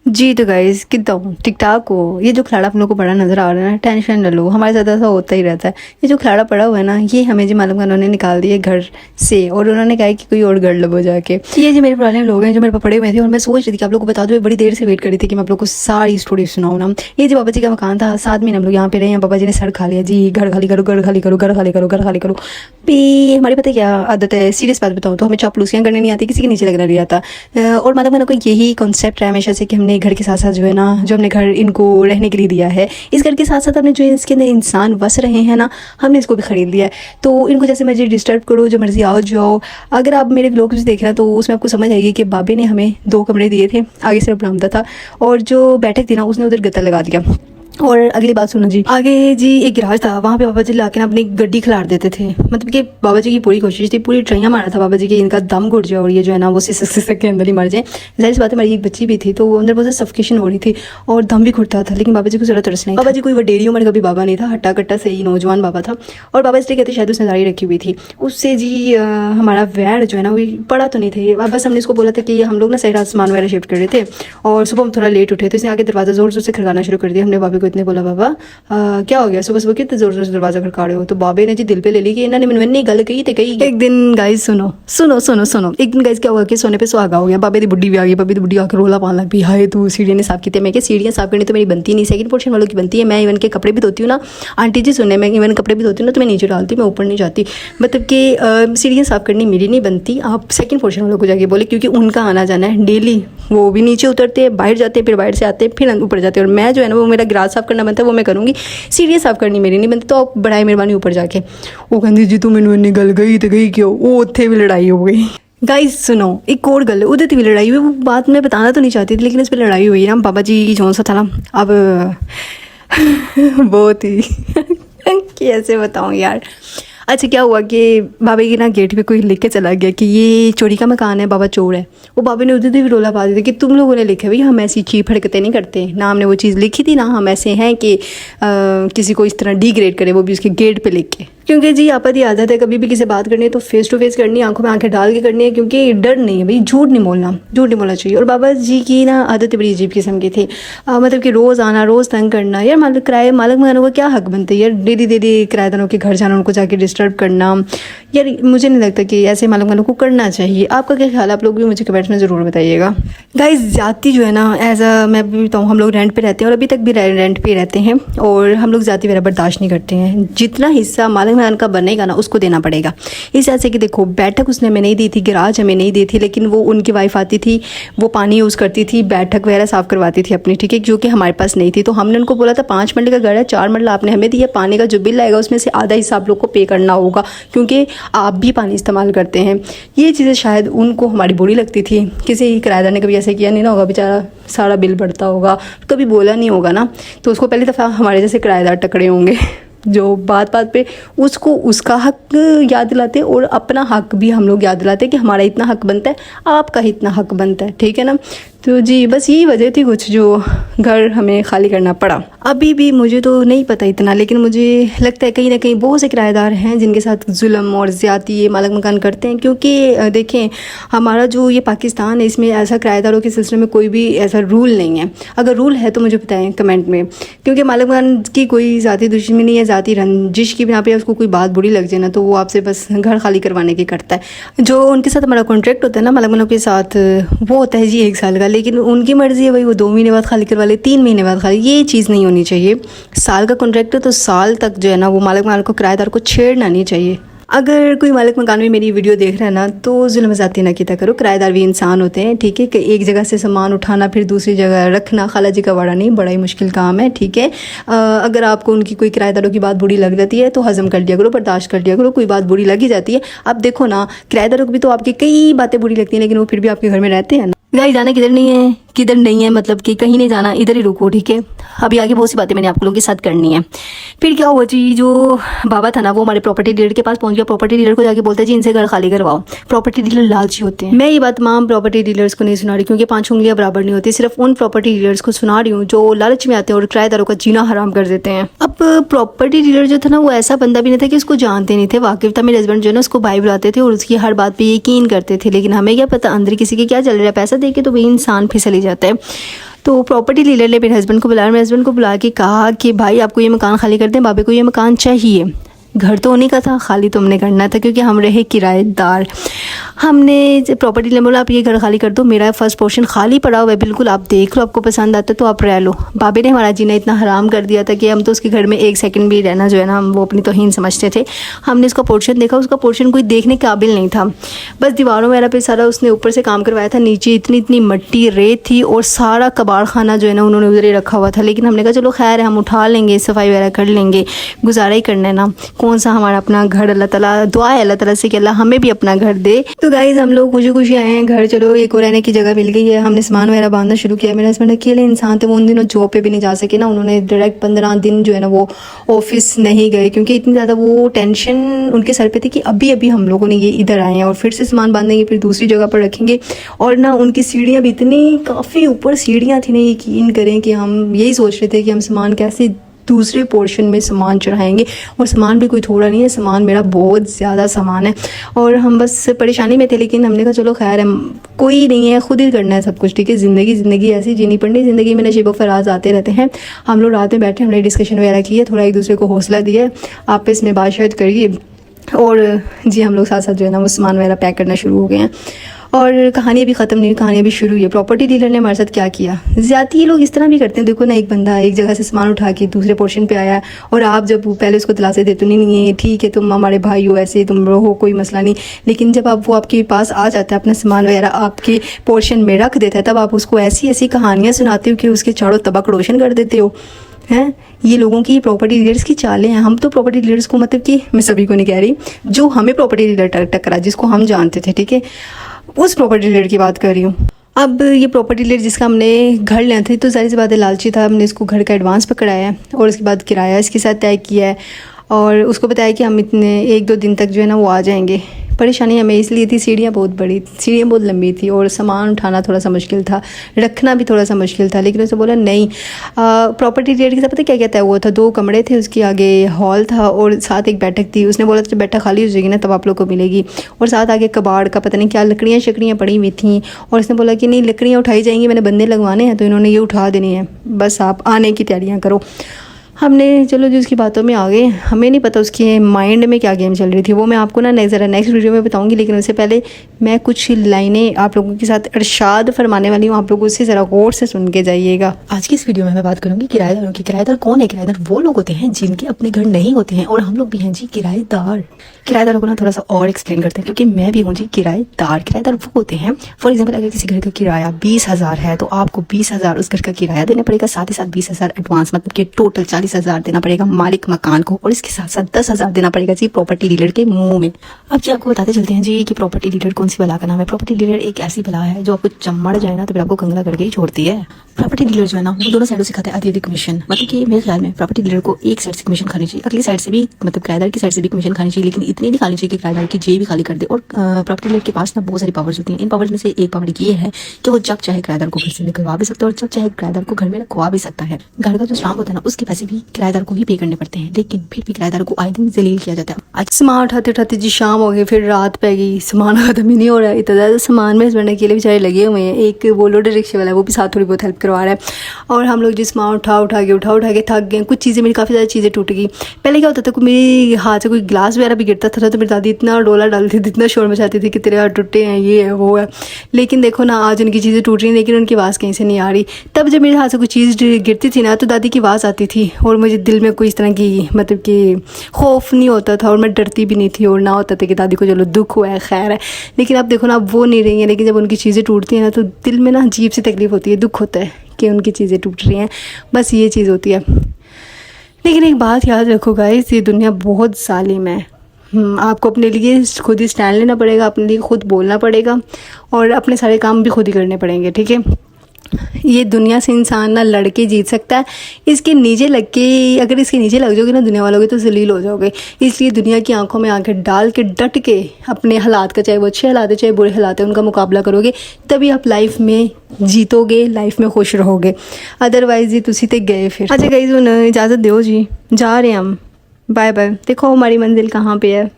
जी तो गाइस कितना हूँ ठीक ठाक हो। ये जो खिलाड़ा आप लोग को बड़ा नजर आ रहा है ना, टेंशन न लो, हमारे साथ ऐसा होता ही रहता है। ये जो खिलाड़ा पड़ा हुआ है ना, ये हमें जी मालूम का उन्होंने निकाल दिया घर से और उन्होंने कहा कि कोई और घर लो जाके। ये जो मेरे पुराने लोग हैं जो मेरे पास पड़े हुए थे और मैं सोच रही थी कि आप लोग को बता दो, बड़ी देर से वेट करी थी कि मैं आप लोग को सारी स्टोरी सुनाऊँ ना। ये जो बाबा जी का मकान था, 7 महीने हम लोग यहाँ पे रहे हैं। बाबा जी ने सर खा लिया जी, घर खाली करो, घर खाली करो, घर खाली करो, घर खाली करो। भी हमारी पता है क्या आदत है, सीरियस बात बताऊँ तो हमें चापलूसियाँ करने नहीं आती, किसी के नीचे लगना नहीं आता। और मतलब मैंने को यही कॉन्सेप्ट है हमेशा से कि हमने घर के साथ साथ जो है ना, जो हमने घर इनको रहने के लिए दिया है, इस घर के साथ साथ हमने जो इसके अंदर इंसान बस रहे हैं ना, हमने इसको भी खरीद लिया है। तो इनको जैसे मर्जी डिस्टर्ब करो, जो मर्जी आओ जाओ। अगर आप मेरे व्लॉग्स देख रहे हैं तो उसमें आपको समझ आएगी कि बाबे ने हमें 2 कमरे दिए थे, आगे सिर्फ बरामदा था और जो बैठक थी ना उसने उधर गत्ता लगा दिया। और अगली बात सुनो जी, आगे जी एक गिराज था, वहाँ पे बाबा जी लाके ना अपनी गड्डी खिलार देते थे। मतलब कि बाबा जी की पूरी कोशिश थी, पूरी ट्राइयाँ मारा था बाबा जी की इनका दम घुट जाए और ये जो है ना वो सिसक के अंदर ही मर जाए। जाहिर सी बात है, हमारी एक बच्ची भी थी तो वो अंदर बहुत सफिकेशन हो रही थी और दम भी घुटता था, लेकिन बाबा जी को जरा तरस नहीं। बाबा जी कोई वडेरी उम्र का भी बाबा नहीं था, हट्टा कट्टा सही नौजवान बाबा था। और बाबा इसलिए कहते शायद उसने दाढ़ी रखी हुई थी उससे जी। हमारा वैड जो है ना वो पड़ा तो नहीं थे, बस हमने इसको बोला था कि हम लोग ना सही सामान वगैरह शिफ्ट कर रहे थे और सुबह हम थोड़ा लेट उठे तो इसने आगे दरवाज़ा जोर जोर से खड़काना शुरू कर दिया। हमने बाबे को इतने बोला, बाबा क्या हो गया, सुबह सुबह कितने जोर जोर से दरवाजा खड़का रहे हो। तो बाबे ने जी दिल पे ले ली कि इन्होंने मैंने गल कही तो कही। एक दिन गाइस सुनो सुनो सुनो सुनो, एक दिन गाइस क्या हुआ कि सोने पे सुहागा हो गया, बाबे की बुढ़ी भी आ गई। बाबे की बुढ़ी आकर रोला पाने लग पी, हाय तू सीढ़ियाँ ने साफ की थी। मैं क्या सीढ़ियाँ साफ करनी तो मेरी बनती नहीं, सेकंड पोर्शन वालों की बनती है। मैं इवन के कपड़े भी धोती हूँ ना आंटी जी, सुनने में इवन कपड़े भी धोती हूँ ना तो मैं नीचे डालती हूँ, मैं ऊपर नहीं जाती। मतलब कि सीढ़ियाँ साफ करनी मेरी नहीं बनती, आप सेकंड पोर्शन वालों को जाके बोले, क्योंकि उनका आना जाना है डेली। वो भी नीचे उतरते हैं, बाहर जाते हैं, फिर बाहर से आते हैं, फिर ऊपर जाते हैं। और मैं जो है ना वो मेरा गिलास साफ करना बनता है वो मैं करूँगी, सीढ़ियाँ साफ करनी मेरी नहीं बनती। तो आप बड़ाई मेहरबानी ऊपर जाके। वो कहती जी तू मैनू इन्नी गल गई तो गई क्यों, वो उत्थे भी लड़ाई हो गई। गाइस सुनो, एक और गल उधर भी लड़ाई हुई, वो बात मैं बताना तो नहीं चाहती थी लेकिन उस पर लड़ाई हुई ना। बाबा जी जौन सा था ना, अब बहुत ही कैसे बताऊँ यार। अच्छा क्या हुआ कि बाबा की ना गेट पे कोई लिख के चला गया कि ये चोरी का मकान है, बाबा चोर है। वो बाबा ने उधर भी रोला पा दिया कि तुम लोगों ने लिखा, भाई हम ऐसी चीप हरकतें नहीं करते ना, हमने वो चीज़ लिखी थी ना, हम ऐसे हैं कि किसी को इस तरह डिग्रेड करे, वो भी उसके गेट पे लिख के। क्योंकि जी आपकी आदत है कभी भी किसी बात करनी है तो फेस टू फेस करनी है, आंखों में आंखें डाल के करनी है, क्योंकि डर नहीं है भाई, झूठ नहीं बोलना चाहिए। और बाबा जी की ना आदत बड़ी अजीब किस्म की थी। मतलब कि रोज़ आना, रोज़ तंग करना। यार मालिक मकानों का क्या हक बनता है यार, डेली किराएदारों के घर जाना, उनको जाके डिस्टर्ब करना। यार मुझे नहीं लगता कि ऐसे मालिक मकानों को करना चाहिए। आपका क्या ख्याल है, आप लोग भी मुझे कमेंट्स में ज़रूर बताइएगा। गाइस जाती जो है ना, एज अ मैं भी बताऊँ, हम लोग रेंट पे रहते हैं और अभी तक भी रेंट पे रहते हैं और हम लोग जाती वगैरह बर्दाश्त नहीं करते हैं। जितना हिस्सा मालिक मकान का बनेगा ना उसको देना पड़ेगा। इस ऐसे कि देखो बैठक उसने हमें नहीं दी थी, गिराज हमें नहीं दी थी, लेकिन वो उनकी वाइफ आती थी, वो पानी यूज़ करती थी, बैठक वगैरह साफ़ करवाती थी अपनी, ठीक है, जो कि हमारे पास नहीं थी। तो हमने उनको बोला था 5 मरले का घर है, 4 मरला आपने हमें दिया, पानी का जो बिल आएगा उसमें से आधा हिस्सा आप लोग को पे करना होगा, क्योंकि आप भी पानी इस्तेमाल करते हैं। ये चीज़ें शायद उनको हमारी बुरी लगती थी। किसी किराएदार ने कभी ऐसे किया नहीं ना होगा, बेचारा सारा बिल भरता होगा, कभी बोला नहीं होगा ना, तो उसको पहली दफ़ा हमारे जैसे किराएदार टकरे होंगे जो बात बात पे उसको उसका हक याद दिलाते और अपना हक भी हम लोग याद दिलाते कि हमारा इतना हक बनता है, आपका इतना हक बनता है, ठीक है ना। तो जी बस यही वजह थी कुछ जो घर हमें खाली करना पड़ा। अभी भी मुझे तो नहीं पता इतना, लेकिन मुझे लगता है कहीं ना कहीं बहुत से किराएदार हैं जिनके साथ जुल्म और ज़्यादती ये मालिक मकान करते हैं। क्योंकि देखें हमारा जो ये पाकिस्तान है, इसमें ऐसा किराएदारों के सिलसिले में कोई भी ऐसा रूल नहीं है। अगर रूल है तो मुझे बताएं कमेंट में, क्योंकि मालिक मकान की कोई ज़ाती दुश्मनी है, ज़ाती रंजिश की बिना पे उसको कोई बात बुरी लग जाए ना तो वो आपसे बस घर खाली करवाने की करता है। जो उनके साथ हमारा कॉन्ट्रैक्ट होता है ना मालिक मकानों के साथ, वो होता है जी 1 साल का, लेकिन उनकी मर्ज़ी है भाई, वो 2 महीने बाद खाली करवा ले, 3 महीने बाद खाली। ये चीज़ नहीं होनी चाहिए। साल का कॉन्ट्रैक्ट है तो साल तक जो है ना वो मालिक मकान को किराएदार को छेड़ना नहीं चाहिए। अगर कोई मालिक मकान में मेरी वीडियो देख रहा है ना तो जुल्म ज़्यादती ना किया करो, किराएदार भी इंसान होते हैं, ठीक है। कि एक जगह से सामान उठाना फिर दूसरी जगह रखना खाला जी का वाड़ा नहीं, बड़ा ही मुश्किल काम है, ठीक है। अगर आपको उनकी कोई किराएदारों की बात बुरी लग जाती है तो हज़म कर लिया करो, बर्दाश्त कर लिया करो। कोई बात बुरी लगी जाती है, अब देखो ना किराएदारों को भी तो आपकी कई बातें बुरी लगती हैं, लेकिन वो फिर भी आपके घर में रहते हैं ना। गाइस जाना किधर नहीं है, मतलब कि कहीं नहीं जाना, इधर ही रुको, ठीक है। अभी आगे बहुत सी बातें मैंने आप लोगों के साथ करनी है। फिर क्या हुआ जी, जो बाबा था ना वो हमारे प्रॉपर्टी डीलर के पास पहुंच गया। प्रॉपर्टी डीलर को जाके बोलता है जी इनसे घर खाली करवाओ। प्रॉपर्टी डीलर लालची होते हैं। मैं ये बात तमाम प्रॉपर्टी डीलर्स को नहीं सुना रही, क्योंकि 5 उंगलियां बराबर नहीं होती, सिर्फ उन प्रॉपर्टी डीलर्स को सुना रही हूँ जो लालच में आते हैं और किराएदारों का जीना हराम कर देते हैं। अब प्रॉपर्टी डीलर जो था ना वो ऐसा बंदा भी नहीं था कि उसको जानते नहीं थे, वाकिफ था। मेरे हस्बैंड जो है ना उसको भाई बुलाते थे और उसकी हर बात पे यकीन करते थे, लेकिन हमें क्या पता अंदर किसी के क्या चल रहा है, पैसा दे के तो वही इंसान फिसल ही जाता है। तो प्रॉपर्टी डीलर ने मेरे हस्बैंड को बुलाया, मेरे हस्बैंड को बुला के कहा कि भाई आपको ये मकान खाली कर दें, बाबे को ये मकान चाहिए। घर तो उन्हीं का था, खाली तो हमने करना था क्योंकि हम रहे किराएदार। हमने प्रॉपर्टी डीलर बोला आप ये घर खाली कर दो, मेरा फर्स्ट पोर्शन खाली पड़ा हुआ है, बिल्कुल आप देख लो, आपको पसंद आता है तो आप रह लो। बाबे ने हमारा जीना इतना हराम कर दिया था कि हम तो उसके घर में एक सेकंड भी रहना जो है ना, हम वो अपनी तौहीन समझते थे। हमने उसका पोर्शन देखा, उसका पोर्शन कोई देखने काबिल नहीं था। बस दीवारों वगैरह पे सारा उसने ऊपर से काम करवाया था, नीचे इतनी इतनी मट्टी रेत थी और सारा कबाड़ खाना जो है ना उन्होंने उधर ही रखा हुआ था। लेकिन हमने कहा चलो खैर है, हम उठा लेंगे, सफाई वगैरह कर लेंगे, गुजारा ही करना है ना, कौन सा हमारा अपना घर। अल्लाह ताला दुआ है अल्लाह ताला से कि अल्लाह हमें भी अपना घर दे। तो गाइस हम लोग खुशी खुशी आए हैं घर, चलो एक और रहने की जगह मिल गई है। हमने सामान वगैरह बांधना शुरू किया। मेरे हस्बैंड अकेले इंसान थे, वो उन दिनों जॉब पे भी नहीं जा सके ना, उन्होंने डायरेक्ट 15 दिन जो है ना वो ऑफिस नहीं गए क्योंकि इतनी ज़्यादा वो टेंशन उनके सर पे थी कि अभी अभी हम लोगों ने ये इधर आए हैं और फिर से सामान बांधेंगे, फिर दूसरी जगह पर रखेंगे। और ना उनकी सीढ़ियाँ भी इतनी काफ़ी ऊपर सीढ़ियाँ थी ना, यकीन करें कि हम यही सोच रहे थे कि हम सामान कैसे दूसरे पोर्शन में सामान चढ़ाएंगे। और सामान भी कोई थोड़ा नहीं है, सामान मेरा बहुत ज़्यादा सामान है और हम बस परेशानी में थे। लेकिन हमने कहा चलो खैर है, कोई नहीं है, खुद ही करना है सब कुछ, ठीक है। ज़िंदगी ऐसी जीनी पड़नी, ज़िंदगी में नशीब व फराज आते रहते हैं। हम लोग रात में बैठे, हमने डिस्कशन वगैरह की है, थोड़ा एक दूसरे को हौसला दिया है, आप इसमें बात शायद करिए। और जी हम लोग साथ साथ जो है ना वो सामान वगैरह पैक करना शुरू हो गए हैं। और कहानी अभी ख़त्म नहीं हुई, कहानी अभी शुरू हुई है। प्रॉपर्टी डीलर ने हमारे साथ क्या किया, ज़्यादा ये लोग इस तरह भी करते हैं। देखो ना, एक बंदा एक जगह से सामान उठा के दूसरे पोर्शन पे आया और आप जब पहले उसको दिलासे देते नहीं ठीक है तुम हमारे भाई हो, ऐसे तुम रहो, कोई मसला नहीं। लेकिन जब आप वो आपके पास आ जाता है, अपना सामान वगैरह आपके पोर्शन में रख देता है, तब आप उसको ऐसी ऐसी कहानियाँ सुनाते हो कि उसके चारों तबक रोशन कर देते हो। हैं ये लोगों की प्रॉपर्टी डीलर्स की चालें हैं। हम तो प्रॉपर्टी डीलर्स को, मतलब कि मैं सभी को नहीं कह रही, जो हमें प्रॉपर्टी डीलर टकरा जिसको हम जानते थे, ठीक है, उस प्रॉपर्टी डीलर की बात कर रही हूँ। अब ये प्रॉपर्टी डीलर जिसका हमने घर लेना था तो जाहिर सी बात है लालची था, हमने इसको घर का एडवांस पकड़ाया है और उसके बाद किराया इसके साथ तय किया है और उसको बताया कि हम इतने 1-2 दिन तक जो है ना वो आ जाएंगे। परेशानी हमें इसलिए थी, सीढ़ियाँ बहुत बड़ी, सीढ़ियाँ बहुत लंबी थी और सामान उठाना थोड़ा सा मुश्किल था, रखना भी थोड़ा सा मुश्किल था। लेकिन उसने बोला नहीं। प्रॉपर्टी डीलर के साथ पता क्या कहता है, वो था 2 कमरे थे, उसके आगे हॉल था और साथ एक बैठक थी। उसने बोला जब बैठक खाली हो जाएगी ना तब आप लोग को मिलेगी। और साथ आगे कबाड़ का पता नहीं क्या लकड़ियाँ शकड़ियाँ पड़ी हुई थी और उसने बोला कि नहीं लकड़ियाँ उठाई जाएंगी, मैंने बंदे लगवाने हैं तो इन्होंने ये उठा देनी है, बस आप आने की तैयारियाँ करो। हमने चलो जो उसकी बातों में आ गए, हमें नहीं पता उसके माइंड में क्या गेम चल रही थी, वो मैं आपको ना नेक्स्ट वीडियो में बताऊंगी। लेकिन उससे पहले मैं कुछ लाइनें आप लोगों के साथ इरशाद फरमाने वाली हूँ, आप लोग उससे ज़रा गौर से सुन के जाइएगा। आज की इस वीडियो में मैं बात करूंगी किराएदारों की। किराएदार कौन है? किराएदार वो लोग होते हैं जिनके अपने घर नहीं होते हैं और हम लोग भी हैं जी किराएदार। किराएदारों को ना थोड़ा सा और एक्सप्लेन करते हैं क्योंकि मैं भी हूँ जी किराएदार। किराएदार वो होते हैं, फॉर एग्जाम्पल अगर किसी घर का किराया 20,000 है तो आपको 20,000 उस घर का किराया देना पड़ेगा, साथ ही साथ 20,000 एडवांस, मतलब कि टोटल 40,000 देना पड़ेगा मालिक मकान को और इसके साथ साथ 10,000 देना पड़ेगा जी प्रॉपर्टी डीलर के मुंह में। अब जी आपको बताते चलते हैं जी कि प्रॉपर्टी डीलर कौन सी बला का नाम है। प्रॉपर्टी डीलर एक ऐसी बला है जो आपको चमड़ जाए ना तो फिर आपको कंगला करके ही छोड़ती है। प्रॉपर्टी डीलर जो है ना वो दोनों साइडों से खाता है आधी कमीशन, मतलब कि मेरे ख्याल में प्रॉपर्टी डीलर को एक साइड से कमीशन खानी चाहिए, अगली साइड से भी, मतलब किराएदार की साइड से भी कमीशन खानी चाहिए, लेकिन इतनी नहीं खानी चाहिए कि किराएदार की जेब भी खाली कर दे। और प्रॉपर्टी डीलर के पास ना बहुत सारी पावर्स होती हैं। इन पावर्स में से एक पावर ये है कि वो जब चाहे किराएदार को घर से निकलवा भी सकता है और जब चाहे किराएदार को घर में रखवा भी सकता है। घर का जो स्टाम्प होता है ना उसके पैसे भी किराएदार को ही पे करने पड़ते हैं, लेकिन फिर भी किराएदार को आए दिन जलील किया जाता है। आज सामान उठाते उठाते जी शाम हो गई, फिर रात पै गई, सामान खत्म ही नहीं हो रहा है। इतना ज़्यादा सामान में हस्बैंड अकेले बेचारे लगे हुए हैं, एक वो लोडर रिक्शे वाला है वो भी साथ थोड़ी बहुत हेल्प करवा रहा है और हम लोग जिस सामान उठा के थक गए। कुछ चीज़ें मेरी काफ़ी ज़्यादा चीज़ें टूट गई। पहले क्या होता था, मेरे हाथ से कोई ग्लास वगैरह भी गिरता था तो मेरी दादी इतना डोला डालती थी, इतना शोर मचाती थी कि तेरे हाथ टूटे हैं, ये है वो है। लेकिन देखो ना आज उनकी चीज़ें टूट रही हैं लेकिन उनकी आवाज़ कहीं से नहीं आ रही। तब जब मेरे हाथ से कोई चीज़ गिरती थी ना तो दादी की आवाज़ आती थी और मुझे दिल में कोई इस तरह की, मतलब कि खौफ नहीं होता था और मैं डरती भी नहीं थी और ना होता था कि दादी को चलो दुख हुआ है, खैर है। लेकिन अब देखो ना अब वो नहीं रही है, लेकिन जब उनकी चीज़ें टूटती हैं ना तो दिल में ना अजीब सी तकलीफ़ होती है, दुख होता है कि उनकी चीज़ें टूट रही हैं, बस ये चीज़ होती है। लेकिन एक बात याद रखो गाइस, ये दुनिया बहुत जालिम है। आपको अपने लिए खुद ही स्टैंड लेना पड़ेगा, अपने लिए खुद बोलना पड़ेगा और अपने सारे काम भी खुद ही करने पड़ेंगे, ठीक है। ये दुनिया से इंसान ना लड़ के जीत सकता है, इसके नीचे लग के, अगर इसके नीचे लग जाओगे ना दुनिया वालों के तो जलील हो जाओगे। इसलिए दुनिया की आंखों में आंखें डाल के डट के अपने हालात का, चाहे वो अच्छे हालात है चाहे बुरे हालात है, उनका मुकाबला करोगे तभी आप लाइफ में जीतोगे, लाइफ में खुश रहोगे। अदरवाइज ये तुसी ते गए फिर। अच्छा गाइस, इजाज़त दो जी, जा रहे हैं हम, बाय बाय। देखो हमारी मंजिल कहाँ पे है।